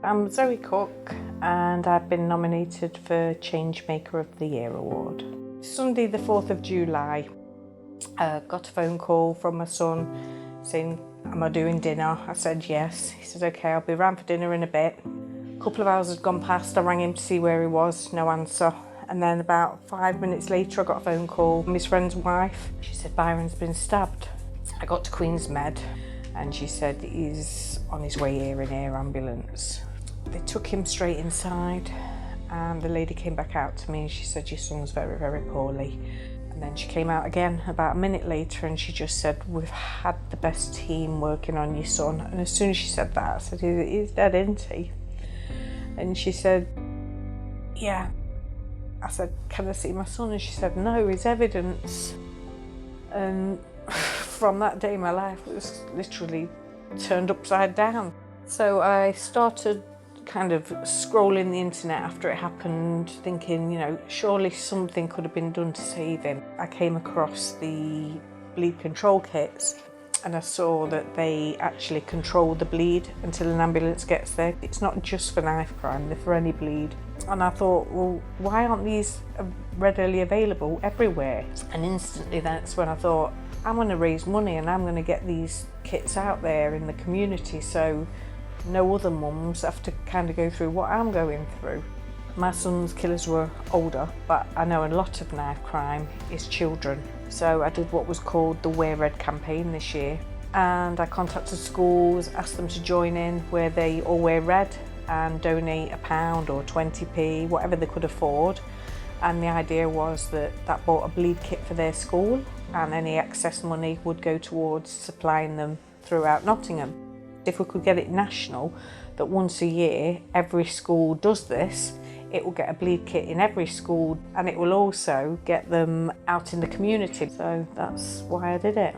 I'm Zoe Cook and I've been nominated for Changemaker of the Year award. Sunday the 4th of July, got a phone call from my son saying, am I doing dinner? I said yes. He said, okay, I'll be around for dinner in a bit. A couple of hours had gone past, I rang him to see where he was, no answer. And then about 5 minutes later I got a phone call from his friend's wife. She said, Byron's been stabbed. I got to Queen's Med and she said he's on his way here in air ambulance. They took him straight inside and the lady came back out to me and she said, your son's very, very poorly. And then she came out again about a minute later and she just said, we've had the best team working on your son. And as soon as she said that, I said, he's dead, isn't he? And she said, yeah. I said, can I see my son? And she said, no, his evidence. And from that day, my life was literally turned upside down. So I started kind of scrolling the internet after it happened, thinking, you know, surely something could have been done to save him. I came across the bleed control kits and I saw that they actually control the bleed until an ambulance gets there. It's not just for knife crime, they're for any bleed. And I thought, well, why aren't these readily available everywhere? And instantly that's when I thought, I'm going to raise money and I'm going to get these kits out there in the community so no other mums have to kind of go through what I'm going through. My son's killers were older, but I know a lot of knife crime is children. So I did what was called the Wear Red campaign this year. And I contacted schools, asked them to join in where they all wear red and donate £1 or 20p, whatever they could afford. And the idea was that bought a bleed kit for their school and any excess money would go towards supplying them throughout Nottingham. If we could get it national, that once a year every school does this, it will get a bleed kit in every school and it will also get them out in the community. So that's why I did it.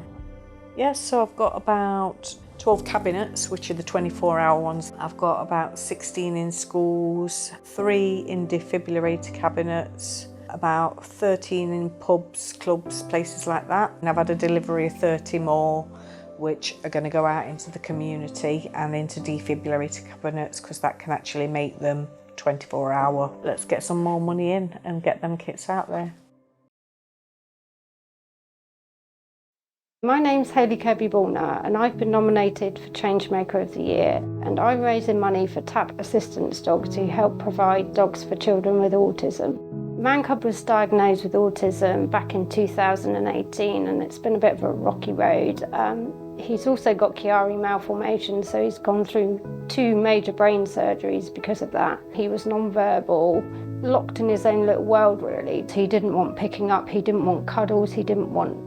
Yes, so I've got about 12 cabinets, which are the 24-hour ones. I've got about 16 in schools, 3 in defibrillator cabinets, about 13 in pubs, clubs, places like that. And I've had a delivery of 30 more, which are going to go out into the community and into defibrillator cabinets because that can actually make them 24-hour. Let's get some more money in and get them kits out there. My name's Hayley Kirby-Bulner and I've been nominated for Changemaker of the Year, and I'm raising money for TAP assistance dogs to help provide dogs for children with autism. Mancub was diagnosed with autism back in 2018 and it's been a bit of a rocky road. He's also got Chiari malformation, so he's gone through 2 major brain surgeries because of that. He was non-verbal, locked in his own little world really. He didn't want picking up, he didn't want cuddles, he didn't want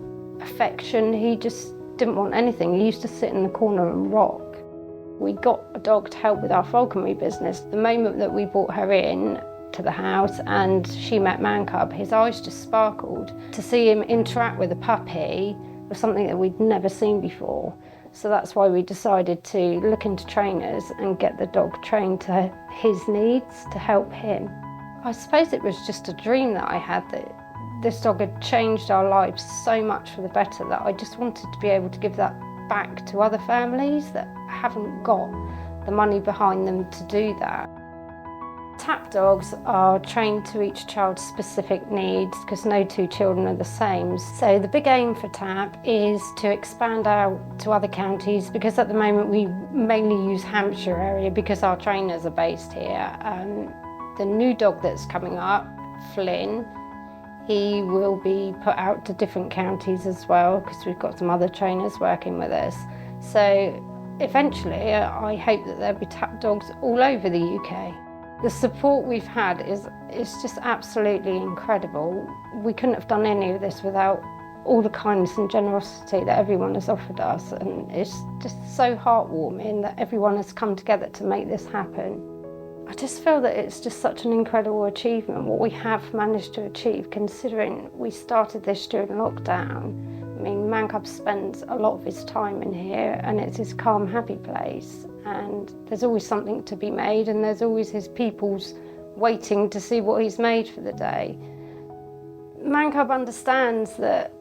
affection, he just didn't want anything. He used to sit in the corner and rock. We got a dog to help with our falconry business. The moment that we brought her in to the house and she met Mancub, his eyes just sparkled. To see him interact with a puppy was something that we'd never seen before. So that's why we decided to look into trainers and get the dog trained to his needs to help him. I suppose it was just a dream that I had, that this dog had changed our lives so much for the better that I just wanted to be able to give that back to other families that haven't got the money behind them to do that. TAP dogs are trained to each child's specific needs because no 2 children are the same. So the big aim for TAP is to expand out to other counties, because at the moment we mainly use Hampshire area because our trainers are based here. The new dog that's coming up, Flynn, he will be put out to different counties as well because we've got some other trainers working with us. So eventually I hope that there'll be TAP dogs all over the UK. The support we've had is just absolutely incredible. We couldn't have done any of this without all the kindness and generosity that everyone has offered us, and it's just so heartwarming that everyone has come together to make this happen. I just feel that it's just such an incredible achievement, what we have managed to achieve, considering we started this during lockdown. I mean, Mancub spends a lot of his time in here and it's his calm, happy place. And there's always something to be made and there's always his peoples waiting to see what he's made for the day. Mancub understands that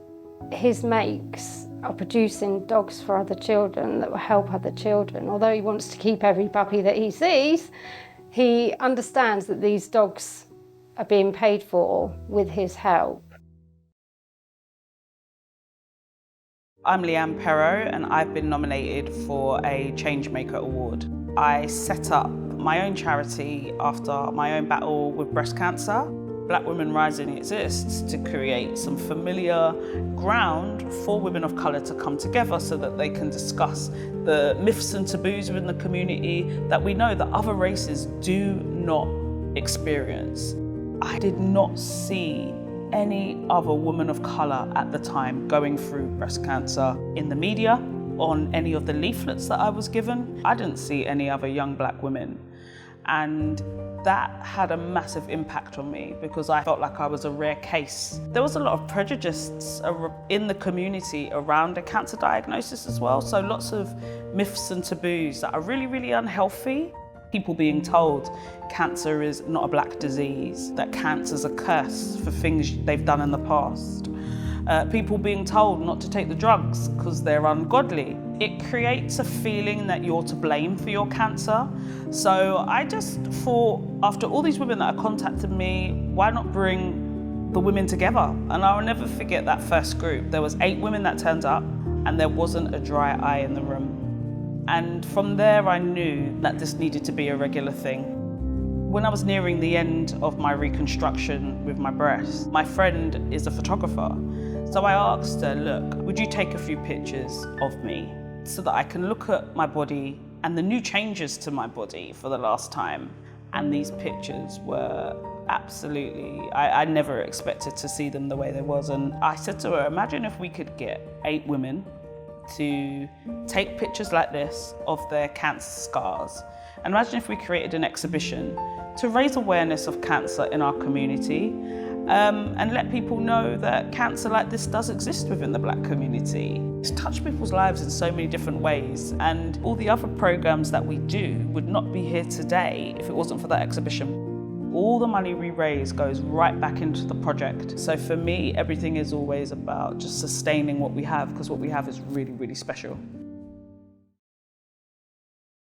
his makes are producing dogs for other children that will help other children. Although he wants to keep every puppy that he sees, he understands that these dogs are being paid for with his help. I'm Leanne Pero and I've been nominated for a Changemaker Award. I set up my own charity after my own battle with breast cancer. Black Women Rising exists to create some familiar ground for women of colour to come together so that they can discuss the myths and taboos within the community that we know that other races do not experience. I did not see any other woman of colour at the time going through breast cancer in the media, on any of the leaflets that I was given. I didn't see any other young black women. And that had a massive impact on me because I felt like I was a rare case. There was a lot of prejudice in the community around a cancer diagnosis as well. So lots of myths and taboos that are really, really unhealthy. People being told cancer is not a black disease, that cancer's a curse for things they've done in the past. People being told not to take the drugs because they're ungodly. It creates a feeling that you're to blame for your cancer. So I just thought, after all these women that have contacted me, why not bring the women together? And I'll never forget that first group. There was 8 women that turned up and there wasn't a dry eye in the room. And from there, I knew that this needed to be a regular thing. When I was nearing the end of my reconstruction with my breast, my friend is a photographer. So I asked her, look, would you take a few pictures of me so that I can look at my body and the new changes to my body for the last time? And these pictures were absolutely, I never expected to see them the way they was. And I said to her, imagine if we could get 8 women to take pictures like this of their cancer scars. And imagine if we created an exhibition to raise awareness of cancer in our community and let people know that cancer like this does exist within the black community. It's touched people's lives in so many different ways, and all the other programs that we do would not be here today if it wasn't for that exhibition. All the money we raise goes right back into the project. So for me, everything is always about just sustaining what we have, because what we have is really, really special.